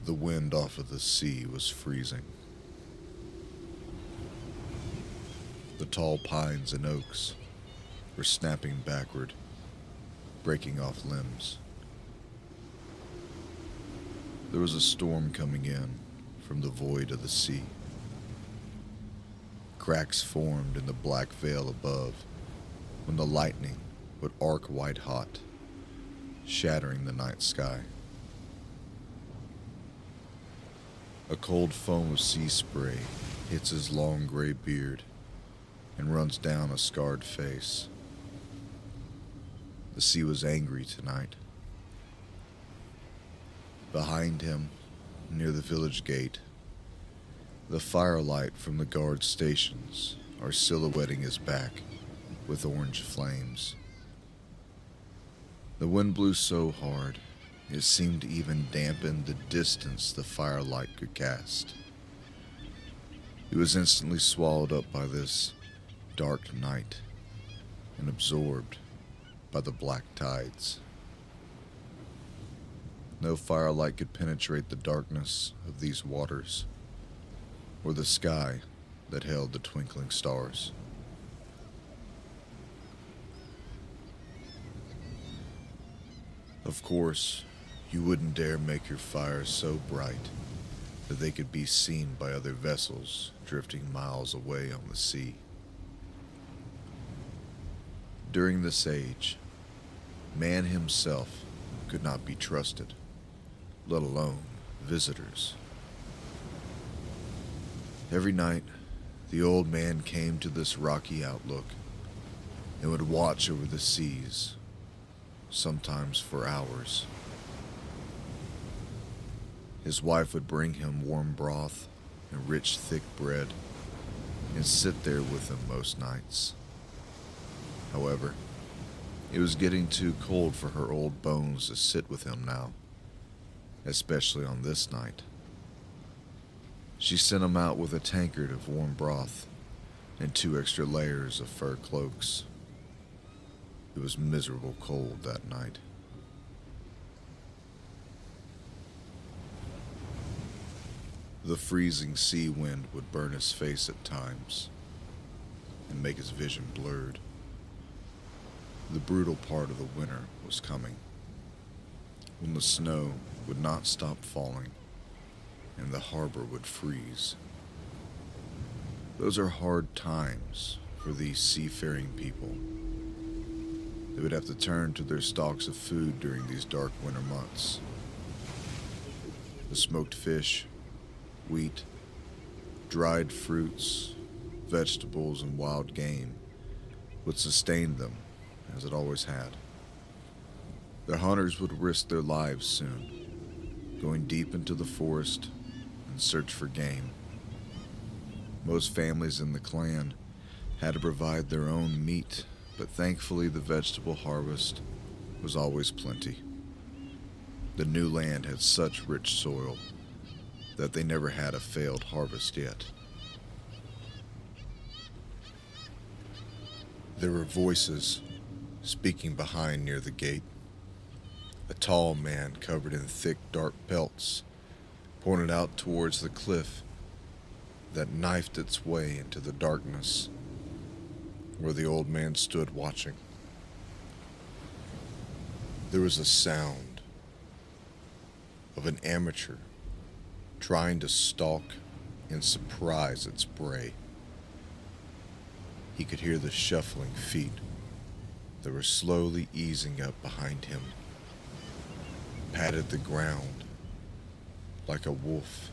The wind off of the sea was freezing. The tall pines and oaks were snapping backward, breaking off limbs. There was a storm coming in from the void of the sea. Cracks formed in the black veil above when the lightning would arc white hot, shattering the night sky. A cold foam of sea spray hits his long gray beard and runs down a scarred face. The sea was angry tonight. Behind him, near the village gate, the firelight from the guard stations are silhouetting his back with orange flames. The wind blew so hard, it seemed to even dampen the distance the firelight could cast. He was instantly swallowed up by this dark night and absorbed by the black tides. No firelight could penetrate the darkness of these waters or the sky that held the twinkling stars. Of course, you wouldn't dare make your fires so bright that they could be seen by other vessels drifting miles away on the sea. During this age, man himself could not be trusted, let alone visitors. Every night, the old man came to this rocky outlook and would watch over the seas, sometimes for hours. His wife would bring him warm broth and rich, thick bread and sit there with him most nights. However, it was getting too cold for her old bones to sit with him now, especially on this night. She sent him out with a tankard of warm broth and 2 extra layers of fur cloaks. It was miserable cold that night. The freezing sea wind would burn his face at times and make his vision blurred. The brutal part of the winter was coming, when the snow would not stop falling and the harbor would freeze. Those are hard times for these seafaring people. They would have to turn to their stocks of food during these dark winter months. The smoked fish, wheat, dried fruits, vegetables, and wild game would sustain them as it always had. Their hunters would risk their lives soon, going deep into the forest in search for game. Most families in the clan had to provide their own meat, but thankfully the vegetable harvest was always plenty. The new land had such rich soil that they never had a failed harvest yet. There were voices speaking behind near the gate. A tall man covered in thick dark pelts pointed out towards the cliff that knifed its way into the darkness where the old man stood watching. There was a sound of an amateur trying to stalk and surprise its prey. He could hear the shuffling feet that were slowly easing up behind him, patted the ground like a wolf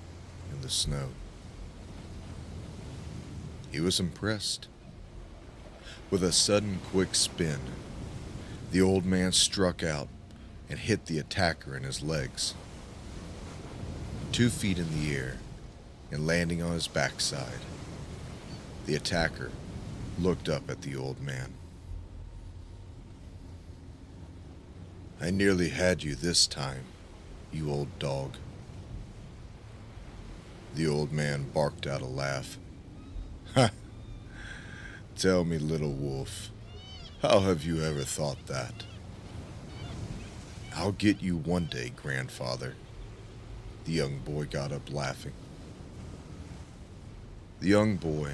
in the snow. He was impressed. With a sudden quick spin, the old man struck out and hit the attacker in his legs. 2 feet in the air and landing on his backside, the attacker looked up at the old man. "I nearly had you this time, you old dog." The old man barked out a laugh. "Ha! Tell me, little wolf, how have you ever thought that?" "I'll get you one day, grandfather." The young boy got up laughing. The young boy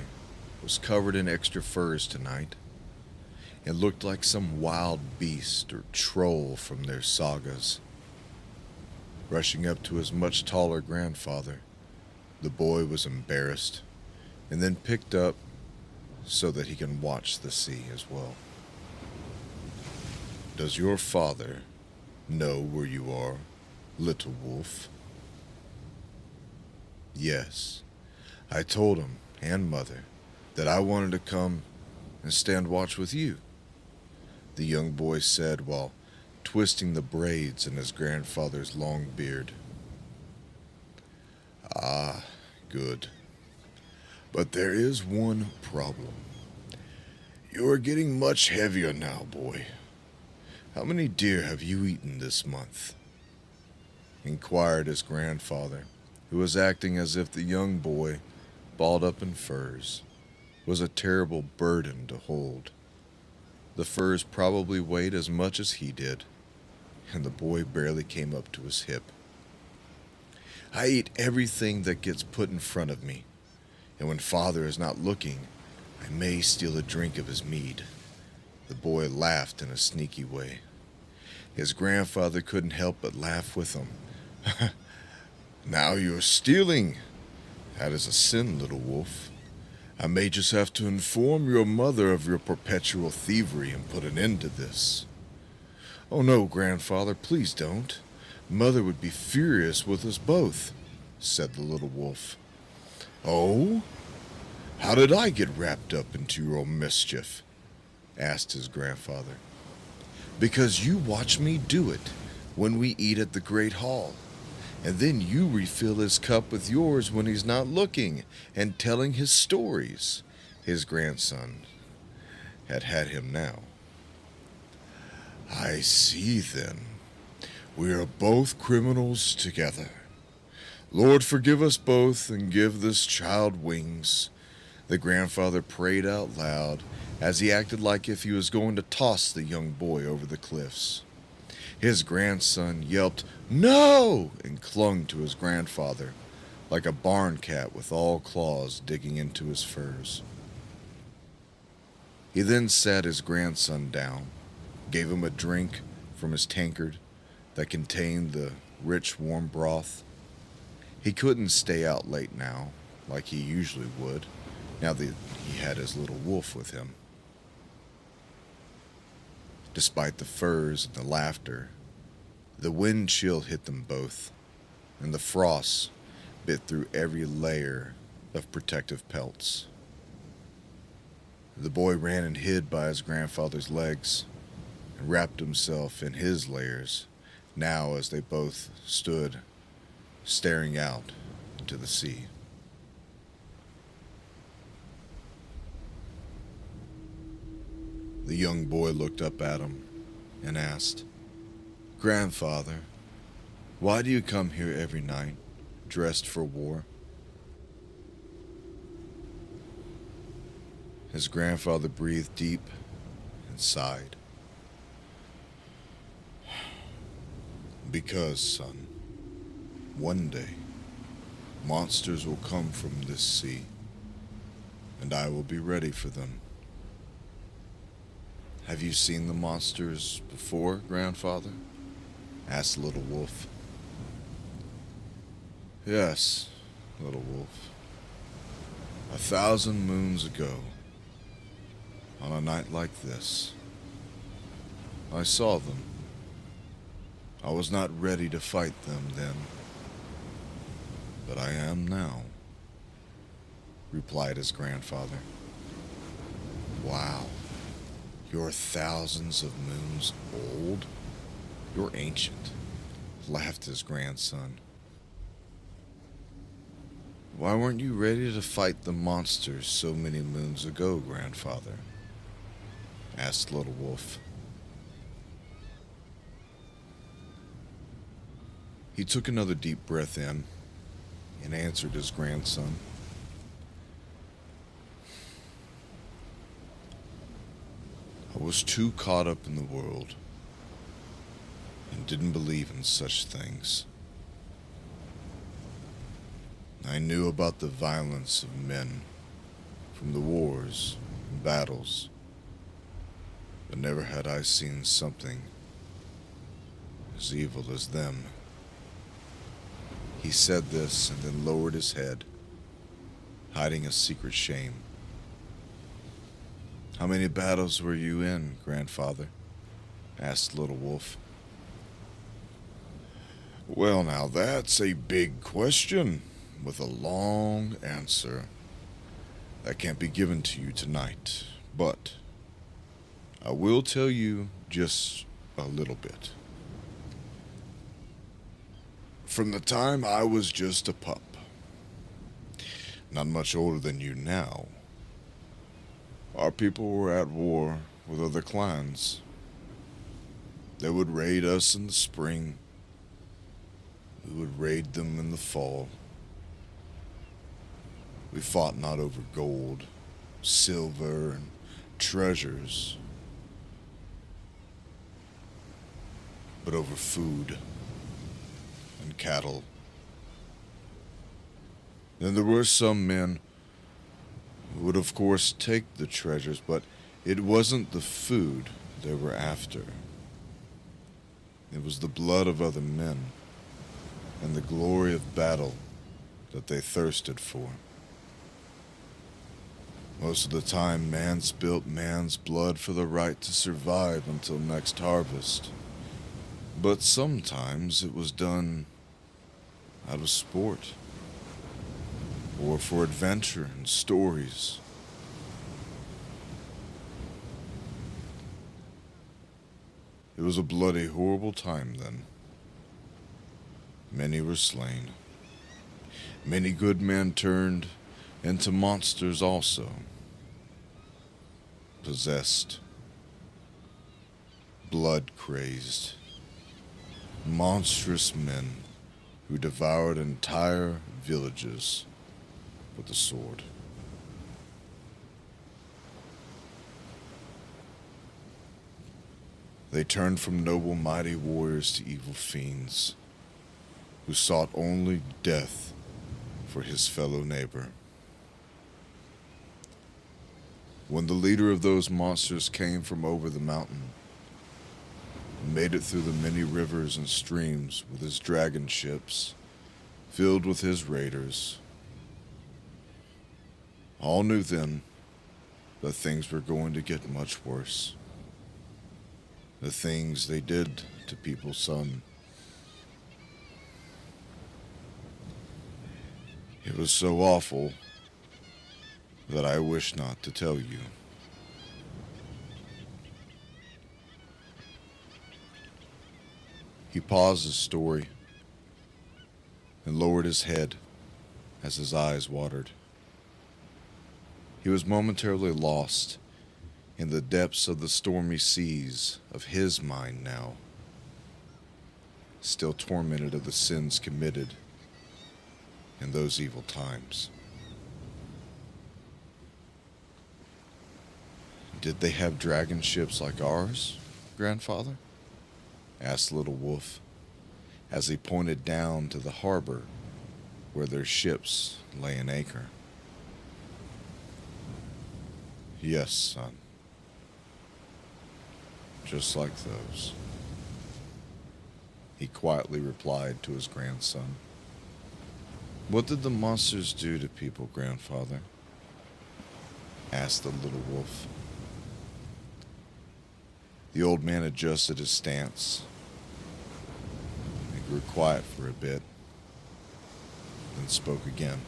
was covered in extra furs tonight and looked like some wild beast or troll from their sagas. Rushing up to his much taller grandfather, the boy was embarrassed and then picked up so that he can watch the sea as well. Does your father know where you are, little wolf? Yes, I told him and mother that I wanted to come and stand watch with you, the young boy said while twisting the braids in his grandfather's long beard. Ah, good. But there is one problem. You are getting much heavier now, boy. How many deer have you eaten this month? Inquired his grandfather, who was acting as if the young boy, balled up in furs, was a terrible burden to hold. The furs probably weighed as much as he did, and the boy barely came up to his hip. I eat everything that gets put in front of me, and when father is not looking, I may steal a drink of his mead. The boy laughed in a sneaky way. His grandfather couldn't help but laugh with him. Now you're stealing. That is a sin, little wolf. I may just have to inform your mother of your perpetual thievery and put an end to this. Oh no, grandfather, please don't. Mother would be furious with us both, said the little wolf. Oh? How did I get wrapped up into your mischief? Asked his grandfather. Because you watch me do it when we eat at the great hall, and then you refill his cup with yours when he's not looking and telling his stories. His grandson had him now. I see then. We are both criminals together. Lord, forgive us both and give this child wings. The grandfather prayed out loud as he acted like if he was going to toss the young boy over the cliffs. His grandson yelped, "No!" and clung to his grandfather like a barn cat with all claws digging into his furs. He then sat his grandson down, gave him a drink from his tankard that contained the rich, warm broth. He couldn't stay out late now, like he usually would, now that he had his little wolf with him. Despite the furs and the laughter, the wind chill hit them both, and the frost bit through every layer of protective pelts. The boy ran and hid by his grandfather's legs and wrapped himself in his layers now as they both stood staring out into the sea. The young boy looked up at him and asked, "Grandfather, why do you come here every night, dressed for war?" His grandfather breathed deep and sighed. Because, son, one day, monsters will come from this sea, and I will be ready for them. Have you seen the monsters before, grandfather? Asked the little wolf. Yes, little wolf. 1,000 moons ago, on a night like this, I saw them. I was not ready to fight them then, but I am now, replied his grandfather. Wow, you're thousands of moons old? You're ancient, laughed his grandson. Why weren't you ready to fight the monsters so many moons ago, grandfather? Asked Little Wolf. He took another deep breath in and answered his grandson. I was too caught up in the world and didn't believe in such things. I knew about the violence of men from the wars and battles, but never had I seen something as evil as them. He said this and then lowered his head, hiding a secret shame. How many battles were you in, grandfather? Asked Little Wolf. Well, now that's a big question with a long answer that can't be given to you tonight, but I will tell you just a little bit. From the time I was just a pup, not much older than you now, our people were at war with other clans. They would raid us in the spring. We would raid them in the fall. We fought not over gold, silver, and treasures, but over food and cattle. Then there were some men who would of course take the treasures, but it wasn't the food they were after. It was the blood of other men and the glory of battle that they thirsted for. Most of the time, man spilt man's blood for the right to survive until next harvest. But sometimes it was done out of sport, or for adventure and stories. It was a bloody, horrible time then. Many were slain. Many good men turned into monsters also. Possessed. Blood-crazed. Monstrous men who devoured entire villages with the sword. They turned from noble, mighty warriors to evil fiends who sought only death for his fellow neighbor. When the leader of those monsters came from over the mountain and made it through the many rivers and streams with his dragon ships filled with his raiders, all knew then that things were going to get much worse. The things they did to people's son. It was so awful that I wish not to tell you. He paused his story and lowered his head as his eyes watered. He was momentarily lost in the depths of the stormy seas of his mind now, still tormented of the sins committed in those evil times. Did they have dragon ships like ours, grandfather? Asked Little Wolf, as he pointed down to the harbor where their ships lay in anchor. Yes, son. Just like those. He quietly replied to his grandson. What did the monsters do to people, grandfather? Asked the little wolf. The old man adjusted his stance. He grew quiet for a bit, then spoke again.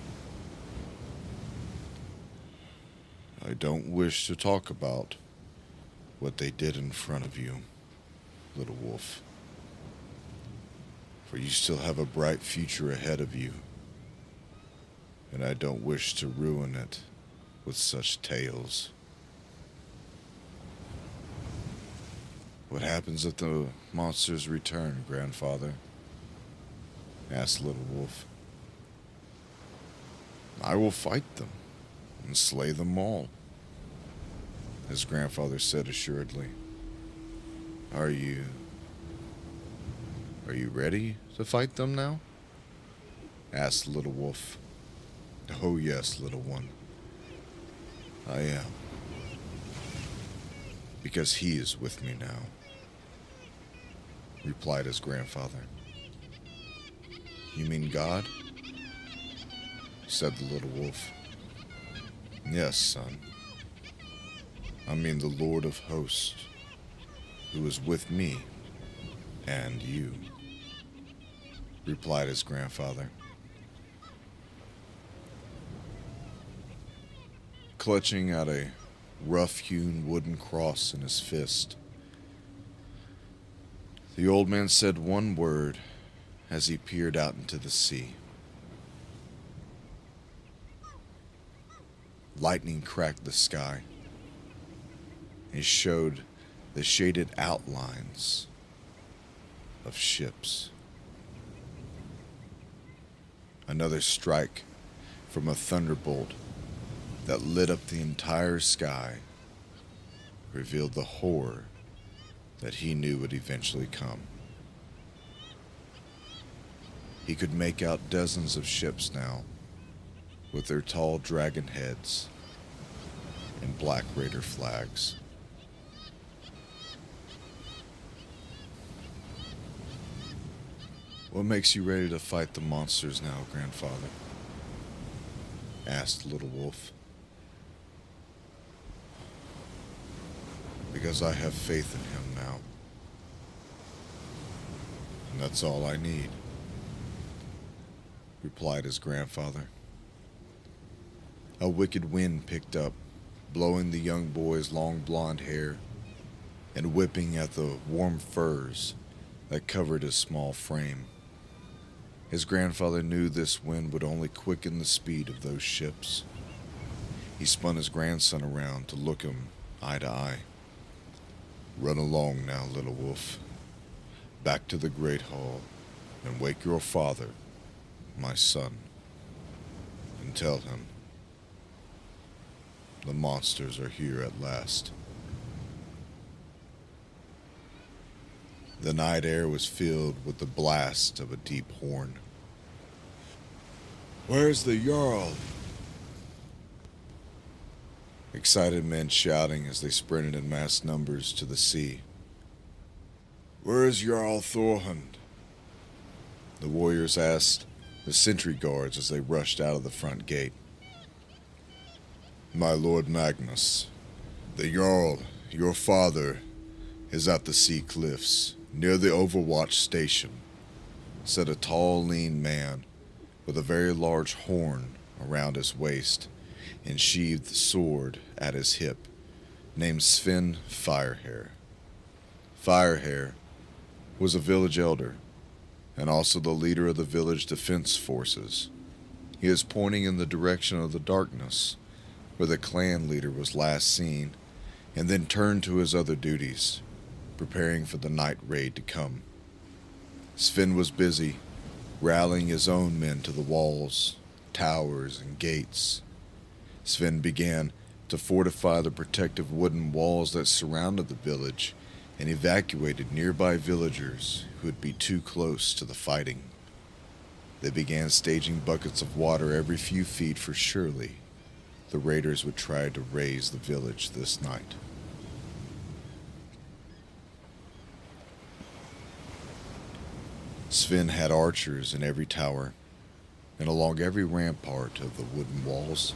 I don't wish to talk about what they did in front of you, little wolf, for you still have a bright future ahead of you, and I don't wish to ruin it with such tales. What happens if the monsters return, grandfather? Asked Little Wolf. I will fight them and slay them all, his grandfather said assuredly. Are you ready to fight them now? Asked Little Wolf, Oh yes, little one. I am. Because he is with me now, replied his grandfather. You mean God? Said the little wolf. Yes, son. I mean the Lord of hosts, who is with me and you, replied his grandfather. Clutching at a rough-hewn wooden cross in his fist, the old man said one word as he peered out into the sea. Lightning cracked the sky and showed the shaded outlines of ships. Another strike from a thunderbolt that lit up the entire sky revealed the horror that he knew would eventually come. He could make out dozens of ships now, with their tall dragon heads and black raider flags. What makes you ready to fight the monsters now, grandfather? Asked Little Wolf. Because I have faith in him now. And that's all I need, replied his grandfather. A wicked wind picked up, blowing the young boy's long blonde hair and whipping at the warm furs that covered his small frame. His grandfather knew this wind would only quicken the speed of those ships. He spun his grandson around to look him eye to eye. Run along now, little wolf, back to the great hall, and wake your father, my son, and tell him the monsters are here at last. The night air was filled with the blast of a deep horn. Where's the Jarl? Excited men shouting as they sprinted in mass numbers to the sea. Where is Jarl Thorhund? The warriors asked the sentry guards as they rushed out of the front gate. My lord Magnus, the Jarl, your father, is at the sea cliffs, near the Overwatch station, said a tall, lean man with a very large horn around his waist and sheathed sword at his hip, named Sven Firehair. Firehair was a village elder and also the leader of the village defense forces. He is pointing in the direction of the darkness, where the clan leader was last seen, and then turned to his other duties, preparing for the night raid to come. Sven was busy rallying his own men to the walls, towers, and gates. Sven began to fortify the protective wooden walls that surrounded the village and evacuated nearby villagers who would be too close to the fighting. They began staging buckets of water every few feet, for surely the raiders would try to raise the village this night. Sven had archers in every tower and along every rampart of the wooden walls.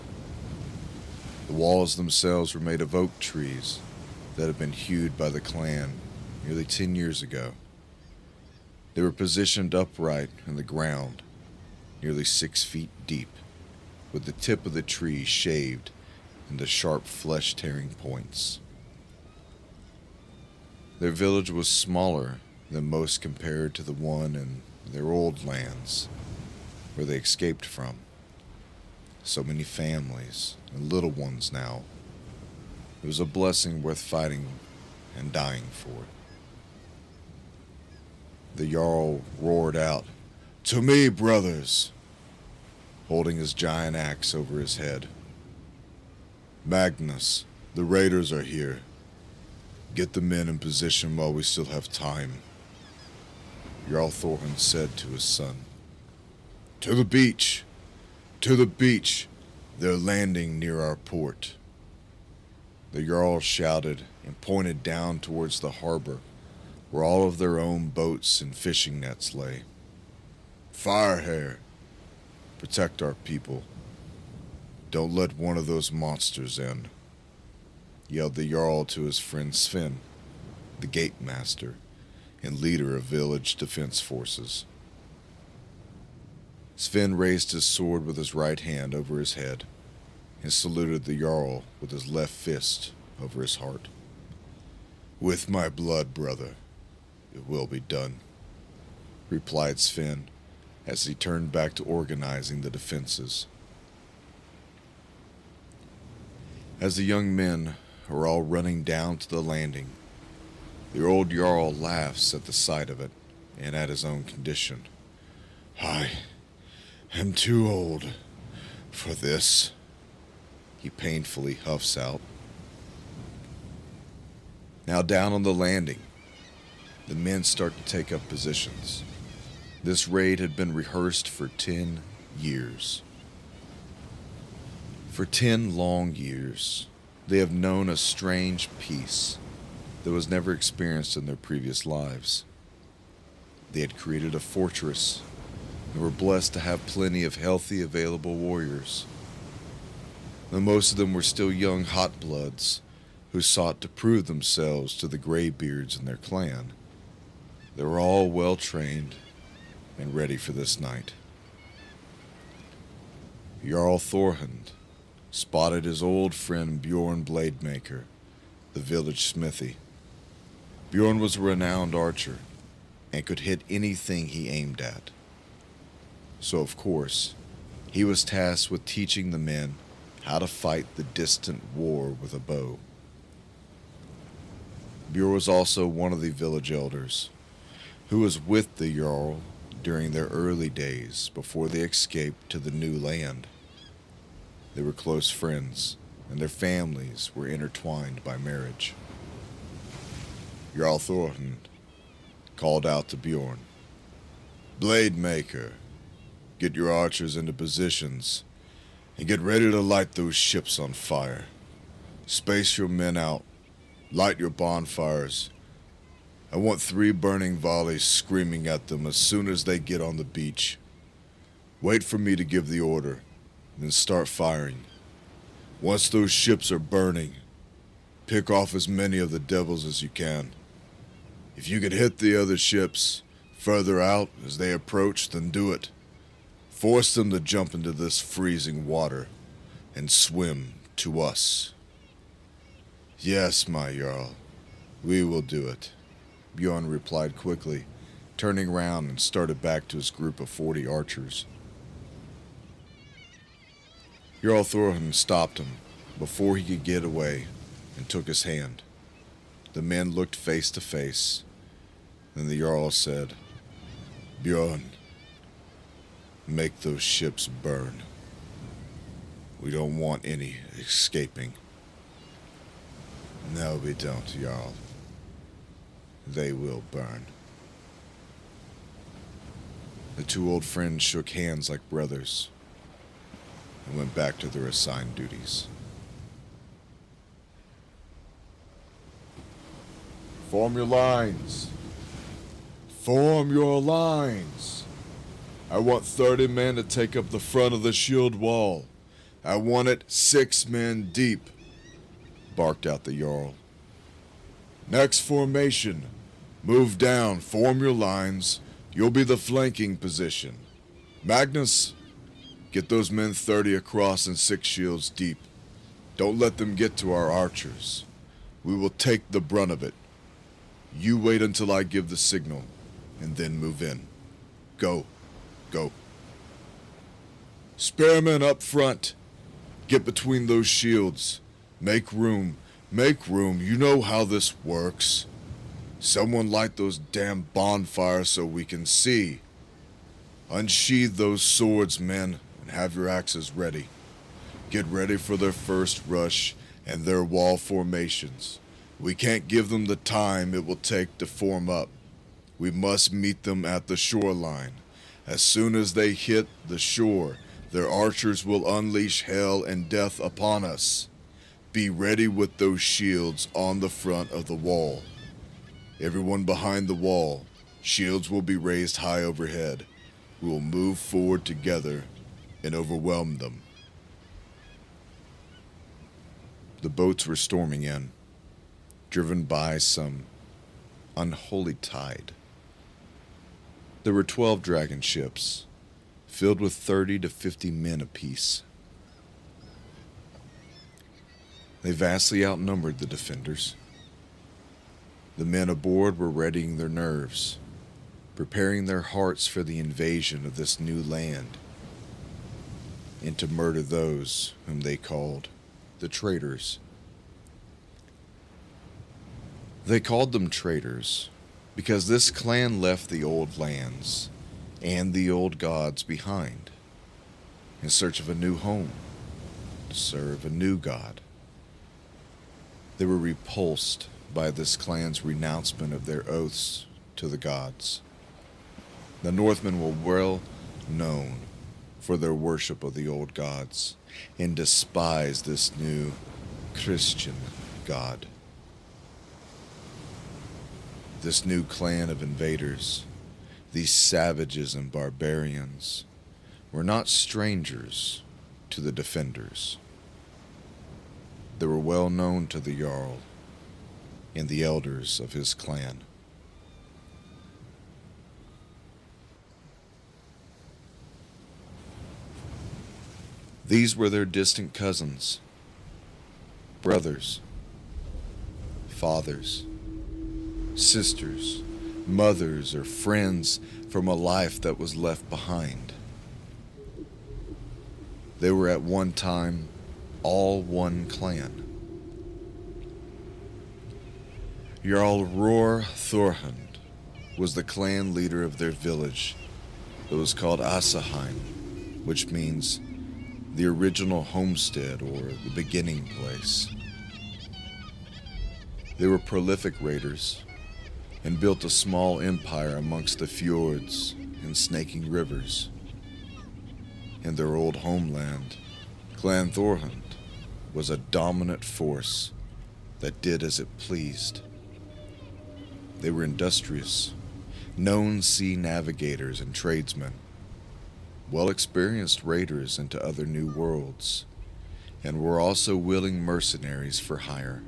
The walls themselves were made of oak trees that had been hewed by the clan nearly 10 years ago. They were positioned upright in the ground, nearly 6 feet deep, with the tip of the tree shaved into sharp flesh-tearing points. Their village was smaller than most compared to the one in their old lands, where they escaped from. So many families and little ones now. It was a blessing worth fighting and dying for. The Jarl roared out, "To me, brothers!" holding his giant axe over his head. Magnus, the raiders are here. Get the men in position while we still have time. Jarl Thorhund said to his son. To the beach! To the beach! They're landing near our port. The Jarl shouted and pointed down towards the harbor, where all of their own boats and fishing nets lay. Firehair, protect our people. Don't let one of those monsters in, yelled the Jarl to his friend Sven, the gate master and leader of village defense forces. Sven raised his sword with his right hand over his head and saluted the Jarl with his left fist over his heart. With my blood, brother, it will be done, replied Sven as he turned back to organizing the defenses. As the young men are all running down to the landing, the old Jarl laughs at the sight of it and at his own condition. I am too old for this, he painfully huffs out. Now down on the landing, the men start to take up positions. This raid had been rehearsed for 10 years. For 10 long years, they have known a strange peace that was never experienced in their previous lives. They had created a fortress and were blessed to have plenty of healthy, available warriors. Though most of them were still young hot bloods who sought to prove themselves to the graybeards in their clan, they were all well trained and ready for this night. Jarl Thorhund spotted his old friend Bjorn Blademaker, the village smithy. Bjorn was a renowned archer and could hit anything he aimed at. So, of course, he was tasked with teaching the men how to fight the distant war with a bow. Bjorn was also one of the village elders, who was with the Jarl during their early days before they escaped to the new land. They were close friends, and their families were intertwined by marriage. Jarl Thorhund called out to Bjorn, Blademaker, get your archers into positions and get ready to light those ships on fire. Space your men out, light your bonfires. I want 3 burning volleys screaming at them as soon as they get on the beach. Wait for me to give the order, then start firing. Once those ships are burning, pick off as many of the devils as you can. If you can hit the other ships further out as they approach, then do it. Force them to jump into this freezing water and swim to us. Yes, my Jarl, we will do it, Bjorn replied quickly, turning around and started back to his group of 40 archers. Jarl Thorhund stopped him before he could get away and took his hand. The men looked face to face. Then the Jarl said, Bjorn, make those ships burn. We don't want any escaping. No, we don't, Jarl. They will burn. The 2 old friends shook hands like brothers and went back to their assigned duties. Form your lines. Form your lines. I want 30 men to take up the front of the shield wall. I want it 6 men deep, barked out the Jarl. Next formation. Move down, form your lines. You'll be the flanking position. Magnus, get those men 30 across and 6 shields deep. Don't let them get to our archers. We will take the brunt of it. You wait until I give the signal, and then move in. Go. Go. Spearmen up front. Get between those shields. Make room. Make room. You know how this works. Someone light those damn bonfires so we can see. Unsheathe those swords, men, and have your axes ready. Get ready for their first rush and their wall formations. We can't give them the time it will take to form up. We must meet them at the shoreline. As soon as they hit the shore, Their archers will unleash hell and death upon us. Be ready with those shields on the front of the wall. Everyone behind the wall, shields will be raised high overhead. We will move forward together and overwhelm them. The boats were storming in, driven by some unholy tide. There were 12 dragon ships, filled with 30 to 50 men apiece. They vastly outnumbered the defenders. The men aboard were readying their nerves, preparing their hearts for the invasion of this new land, and to murder those whom they called the traitors. They called them traitors because this clan left the old lands and the old gods behind in search of a new home, to serve a new god. They were repulsed by this clan's renouncement of their oaths to the gods. The Northmen were well known for their worship of the old gods and despised this new Christian god. This new clan of invaders, these savages and barbarians, were not strangers to the defenders. They were well known to the Jarl and the elders of his clan. These were their distant cousins, brothers, fathers, sisters, mothers, or friends from a life that was left behind. They were at one time all one clan. Jarl Roar Thorhund was the clan leader of their village. It was called Asaheim, which means the original homestead or the beginning place. They were prolific raiders and built a small empire amongst the fjords and snaking rivers. In their old homeland, Clan Thorhund was a dominant force that did as it pleased. They were industrious, known sea navigators and tradesmen, well-experienced raiders into other new worlds, and were also willing mercenaries for hire.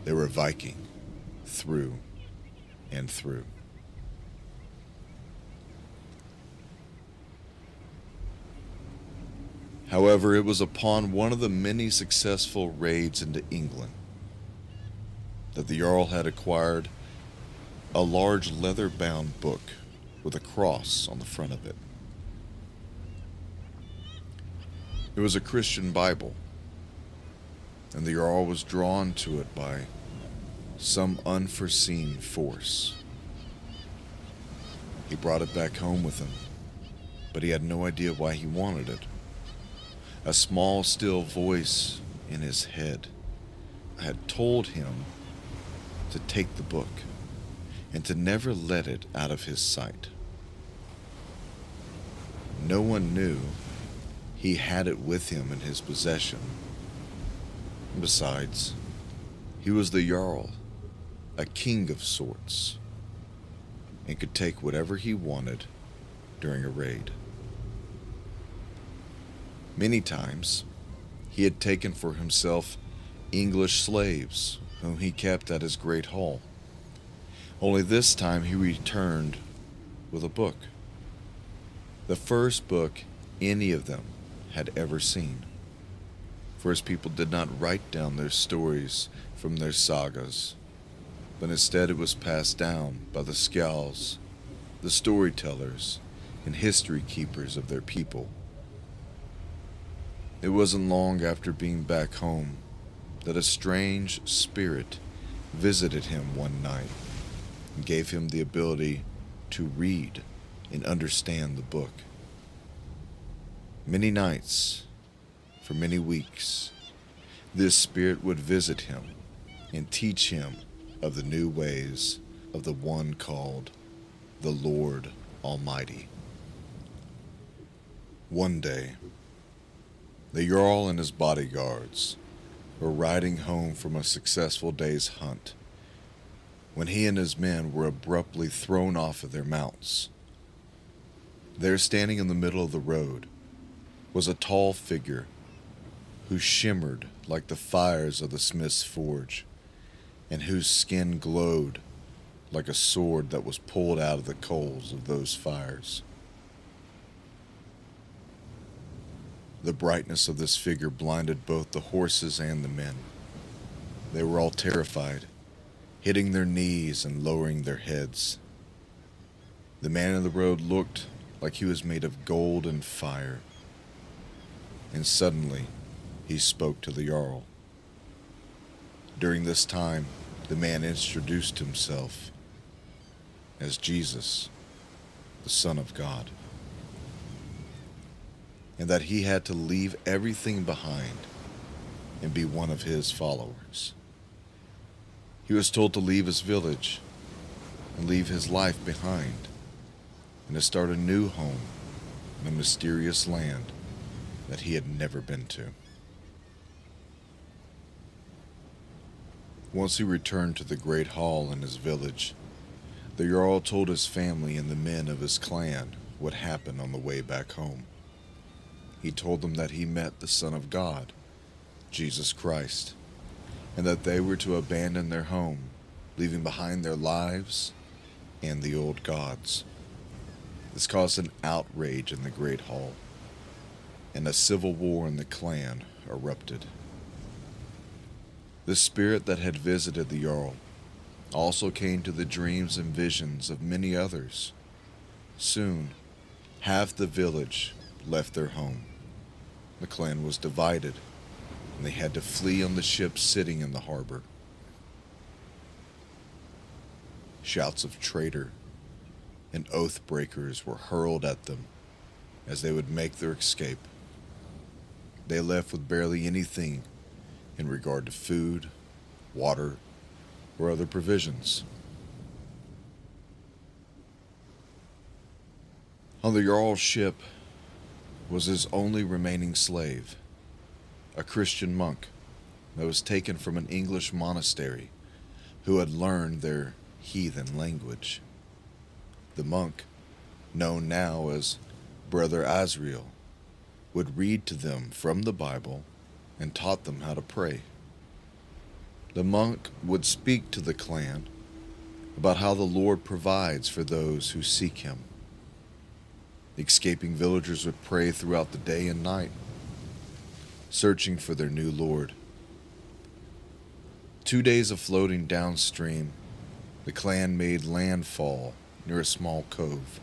They were Viking through and through. However, it was upon one of the many successful raids into England that the Jarl had acquired a large leather-bound book with a cross on the front of it. It was a Christian Bible, and the Jarl was drawn to it by some unforeseen force. He brought it back home with him, but he had no idea why he wanted it. A small, still voice in his head had told him to take the book and to never let it out of his sight. No one knew he had it with him in his possession. Besides, he was the Jarl, a king of sorts, and could take whatever he wanted during a raid. Many times, he had taken for himself English slaves whom he kept at his great hall. Only this time he returned with a book. The first book any of them had ever seen. For his people did not write down their stories from their sagas, but instead it was passed down by the skjalls, the storytellers, and history keepers of their people. It wasn't long after being back home that a strange spirit visited him one night and gave him the ability to read and understand the book. Many nights, for many weeks, this spirit would visit him and teach him of the new ways of the one called the Lord Almighty. One day, the Jarl and his bodyguards were riding home from a successful day's hunt when he and his men were abruptly thrown off of their mounts. There, standing in the middle of the road, was a tall figure who shimmered like the fires of the smith's forge, and whose skin glowed like a sword that was pulled out of the coals of those fires. The brightness of this figure blinded both the horses and the men. They were all terrified, hitting their knees and lowering their heads. The man in the road looked like he was made of gold and fire. And suddenly, he spoke to the Jarl. During this time, the man introduced himself as Jesus, the Son of God, and that he had to leave everything behind and be one of his followers. He was told to leave his village and leave his life behind and to start a new home in a mysterious land that he had never been to. Once he returned to the great hall in his village, the Jarl told his family and the men of his clan what happened on the way back home. He told them that he met the Son of God, Jesus Christ, and that they were to abandon their home, leaving behind their lives and the old gods. This caused an outrage in the great hall, and a civil war in the clan erupted. The spirit that had visited the Jarl also came to the dreams and visions of many others. Soon, half the village left their home. The clan was divided, and they had to flee on the ships sitting in the harbor. Shouts of traitor and oath breakers were hurled at them as they would make their escape. They left with barely anything in regard to food, water, or other provisions. On the Jarl's ship was his only remaining slave, a Christian monk that was taken from an English monastery who had learned their heathen language. The monk, known now as Brother Asriel, would read to them from the Bible and taught them how to pray. The monk would speak to the clan about how the Lord provides for those who seek him. The escaping villagers would pray throughout the day and night, searching for their new Lord. 2 days of floating downstream, the clan made landfall near a small cove.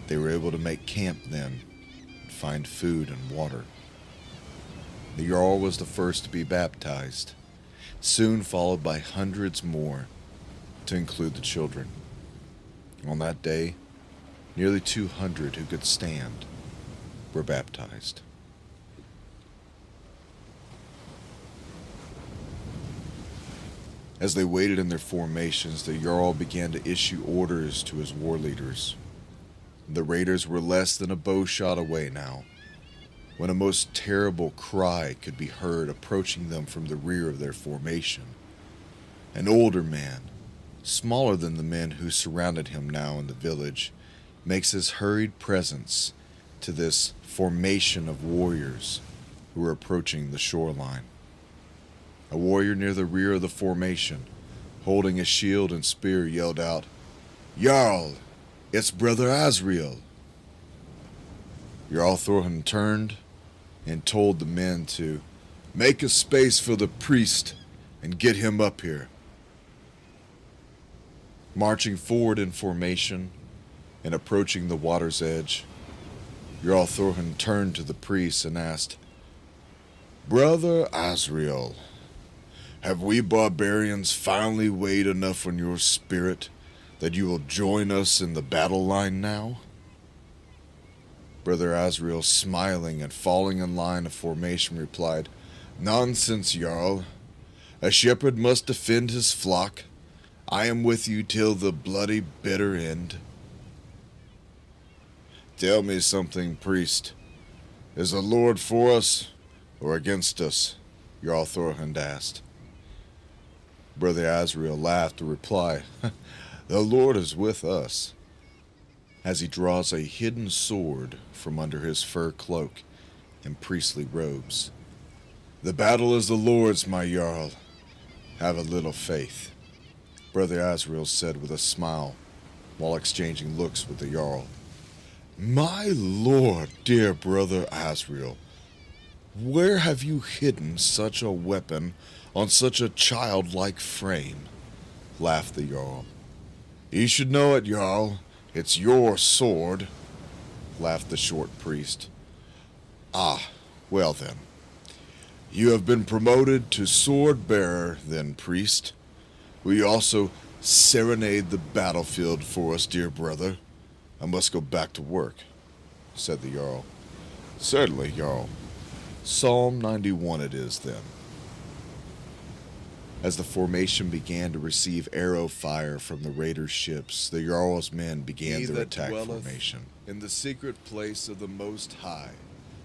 They were able to make camp then and find food and water. The Jarl was the first to be baptized, soon followed by hundreds more, to include the children. On that day, nearly 200 who could stand were baptized. As they waited in their formations, the Jarl began to issue orders to his war leaders. The raiders were less than a bow shot away now, when a most terrible cry could be heard approaching them from the rear of their formation. An older man, smaller than the men who surrounded him now in the village, makes his hurried presence to this formation of warriors who were approaching the shoreline. A warrior near the rear of the formation, holding a shield and spear, yelled out, "Jarl, it's Brother Asriel." Jarl Thorhan turned and told the men to make a space for the priest and get him up here. Marching forward in formation and approaching the water's edge, Jarl Thorhan turned to the priest and asked, "Brother Asriel, have we barbarians finally weighed enough on your spirit that you will join us in the battle line now?" Brother Asriel, smiling and falling in line of formation, replied, "Nonsense, Jarl. A shepherd must defend his flock. I am with you till the bloody bitter end." "Tell me something, priest. Is the Lord for us or against us? Jarl Thorhund asked. Brother Asriel laughed to reply, The Lord is with us, as he draws a hidden sword from under his fur cloak and priestly robes. The battle is the Lord's, my Jarl. Have a little faith, Brother Asriel said with a smile, while exchanging looks with the Jarl. My lord, dear Brother Asriel, where have you hidden such a weapon on such a childlike frame? Laughed the Jarl. You should know it, Jarl. It's your sword, laughed the short priest. Ah, well then. You have been promoted to sword bearer, then, priest. Will you also serenade the battlefield for us, dear brother? I must go back to work, said the Jarl. Certainly, Jarl. Psalm 91 it is, then. As the formation began to receive arrow fire from the raiders' ships, the Jarl's men began their attack formation. In the secret place of the Most High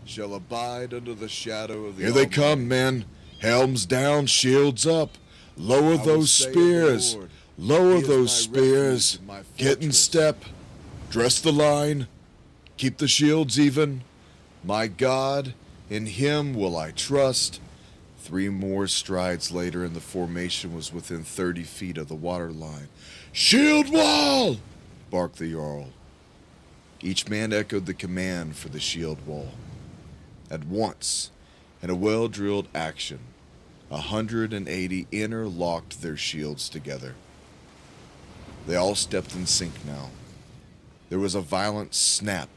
shall abide under the shadow of the Here Almighty. They come, men. Helms down, shields up. Lower those spears. Lower those spears. Get in step. Dress the line. Keep the shields even. My God, in him will I trust. 3 more strides later, and the formation was within 30 feet of the water line. Shield wall! Barked the Jarl. Each man echoed the command for the shield wall. At once, in a well-drilled action, 180 interlocked their shields together. They all stepped in sync now. There was a violent snap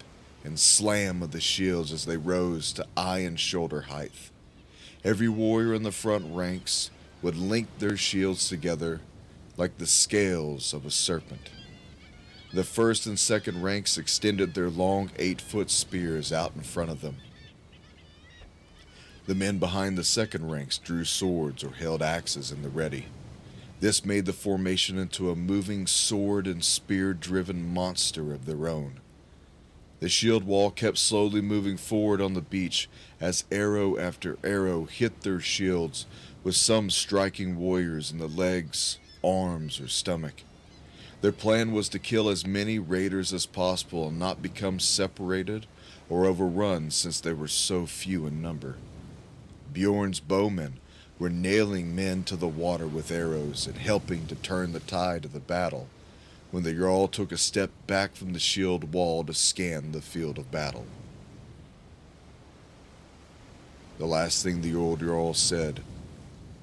and slam of the shields as they rose to eye and shoulder height. Every warrior in the front ranks would link their shields together like the scales of a serpent. The first and second ranks extended their long 8-foot spears out in front of them. The men behind the second ranks drew swords or held axes in the ready. This made the formation into a moving sword and spear-driven monster of their own. The shield wall kept slowly moving forward on the beach as arrow after arrow hit their shields, with some striking warriors in the legs, arms, or stomach. Their plan was to kill as many raiders as possible and not become separated or overrun since they were so few in number. Bjorn's bowmen were nailing men to the water with arrows and helping to turn the tide of the battle, when the Jarl took a step back from the shield wall to scan the field of battle. The last thing the old Jarl said,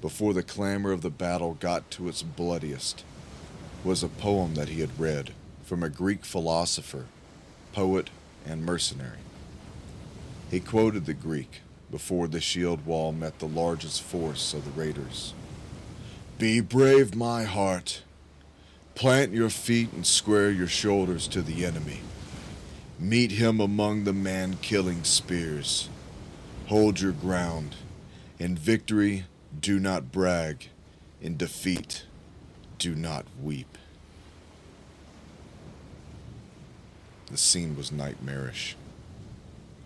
before the clamor of the battle got to its bloodiest, was a poem that he had read from a Greek philosopher, poet, and mercenary. He quoted the Greek before the shield wall met the largest force of the raiders. Be brave, my heart. Plant your feet and square your shoulders to the enemy. Meet him among the man-killing spears. Hold your ground. In victory, do not brag. In defeat, do not weep. The scene was nightmarish.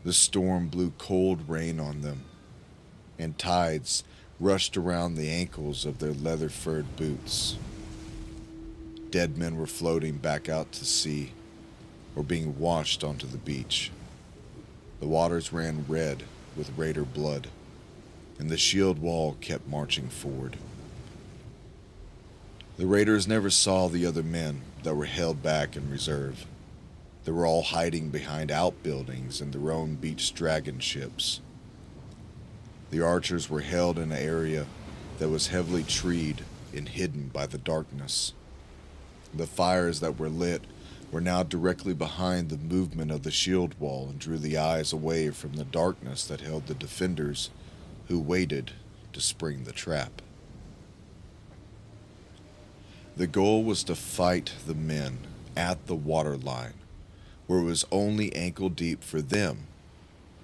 The storm blew cold rain on them, and tides rushed around the ankles of their leather-furred boots. Dead men were floating back out to sea or being washed onto the beach. The waters ran red with raider blood, and the shield wall kept marching forward. The raiders never saw the other men that were held back in reserve. They were all hiding behind outbuildings and their own beached dragon ships. The archers were held in an area that was heavily treed and hidden by the darkness. The fires that were lit were now directly behind the movement of the shield wall and drew the eyes away from the darkness that held the defenders who waited to spring the trap. The goal was to fight the men at the waterline, where it was only ankle deep for them,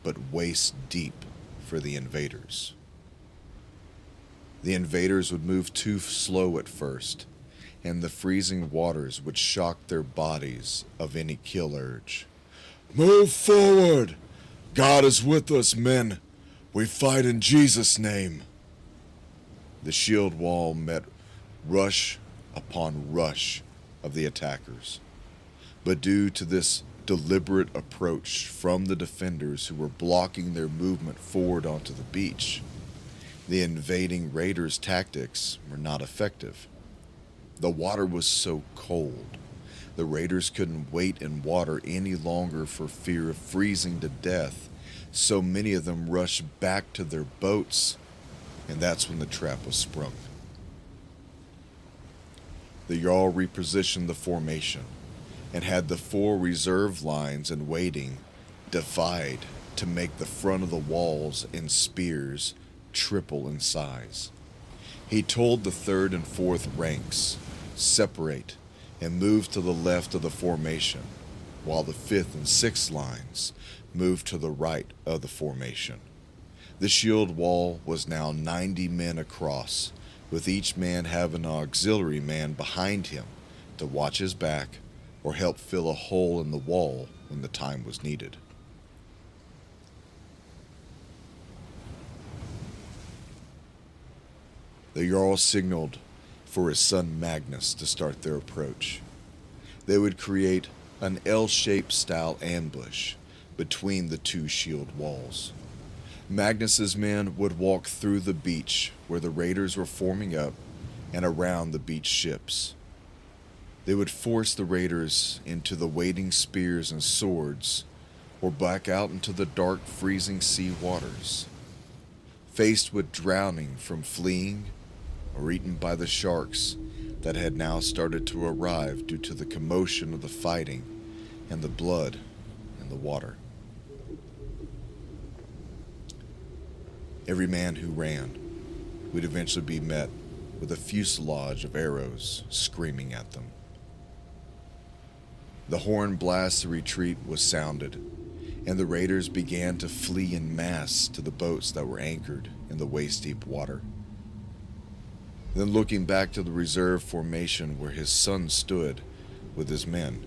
but waist deep for the invaders. The invaders would move too slow at first, and the freezing waters would shock their bodies of any kill urge. Move forward! God is with us, men. We fight in Jesus' name. The shield wall met rush upon rush of the attackers. But due to this deliberate approach from the defenders who were blocking their movement forward onto the beach, the invading raiders' tactics were not effective. The water was so cold, the raiders couldn't wait in water any longer for fear of freezing to death, so many of them rushed back to their boats, and that's when the trap was sprung. The Jarl repositioned the formation and had the 4 reserve lines in waiting divide to make the front of the walls and spears triple in size. He told the 3rd and 4th ranks, separate and move to the left of the formation, while the 5th and 6th lines moved to the right of the formation. The shield wall was now 90 men across, with each man having an auxiliary man behind him to watch his back or help fill a hole in the wall when the time was needed. The Jarl signaled for his son Magnus to start their approach. They would create an L-shaped style ambush between the 2 shield walls. Magnus's men would walk through the beach where the raiders were forming up and around the beach ships. They would force the raiders into the waiting spears and swords or back out into the dark, freezing sea waters. Faced with drowning from fleeing or eaten by the sharks that had now started to arrive due to the commotion of the fighting and the blood in the water. Every man who ran would eventually be met with a fuselage of arrows screaming at them. The horn blast of retreat was sounded, and the raiders began to flee en masse to the boats that were anchored in the waist-deep water. Then looking back to the reserve formation where his son stood with his men,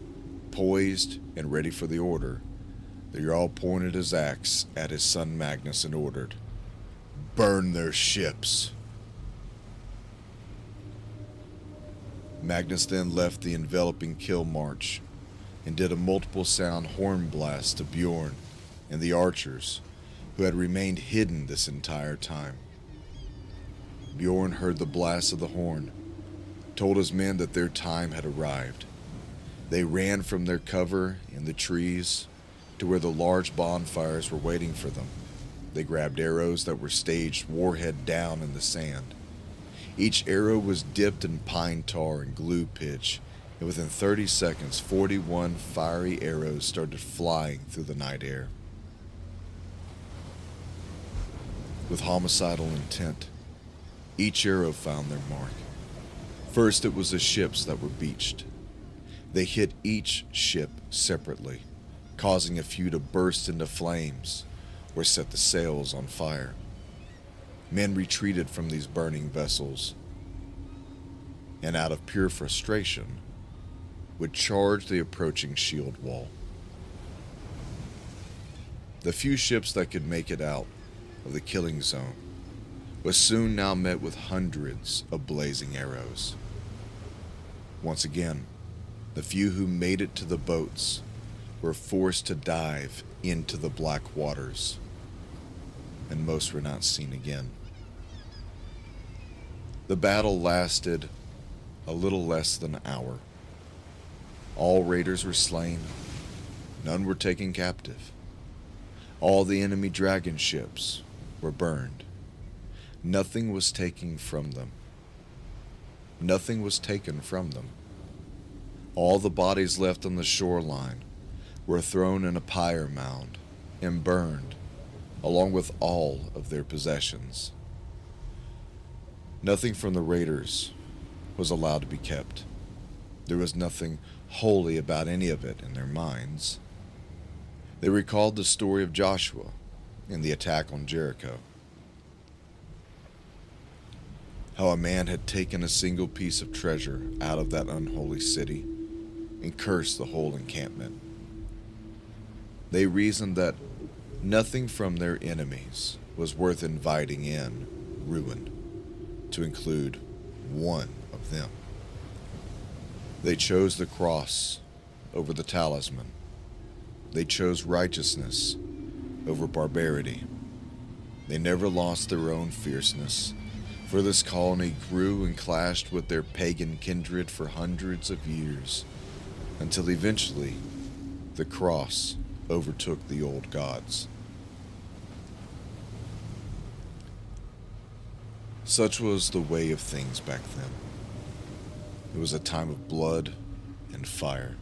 poised and ready for the order, the Jarl pointed his axe at his son Magnus and ordered, "Burn their ships." Magnus then left the enveloping kill march and did a multiple sound horn blast to Bjorn and the archers, who had remained hidden this entire time. Bjorn heard the blast of the horn, told his men that their time had arrived. They ran from their cover in the trees to where the large bonfires were waiting for them. They grabbed arrows that were staged warhead down in the sand. Each arrow was dipped in pine tar and glue pitch, and within 30 seconds, 41 fiery arrows started flying through the night air. With homicidal intent, each arrow found their mark. First, it was the ships that were beached. They hit each ship separately, causing a few to burst into flames or set the sails on fire. Men retreated from these burning vessels, and out of pure frustration, would charge the approaching shield wall. The few ships that could make it out of the killing zone was soon now met with hundreds of blazing arrows. Once again, the few who made it to the boats were forced to dive into the black waters, and most were not seen again. The battle lasted a little less than an hour. All raiders were slain, none were taken captive. All the enemy dragon ships were burned. Nothing was taken from them. Nothing was taken from them. All the bodies left on the shoreline were thrown in a pyre mound and burned, along with all of their possessions. Nothing from the raiders was allowed to be kept. There was nothing holy about any of it in their minds. They recalled the story of Joshua and the attack on Jericho. How a man had taken a single piece of treasure out of that unholy city and cursed the whole encampment. They reasoned that Nothing from their enemies was worth inviting in ruin, to include one of them. They chose the cross over the talisman. They chose righteousness over barbarity. They never lost their own fierceness, for this colony grew and clashed with their pagan kindred for hundreds of years, until eventually the cross overtook the old gods. Such was the way of things back then. It was a time of blood and fire,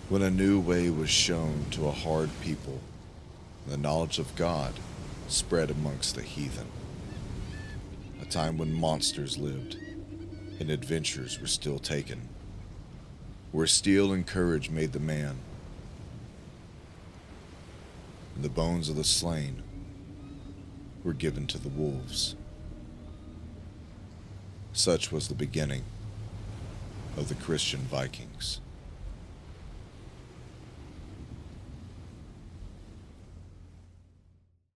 when a new way was shown to a hard people. The knowledge of God spread amongst the heathen. A time when monsters lived and adventures were still taken, where steel and courage made the man, and the bones of the slain were given to the wolves. Such was the beginning of the Christian Vikings.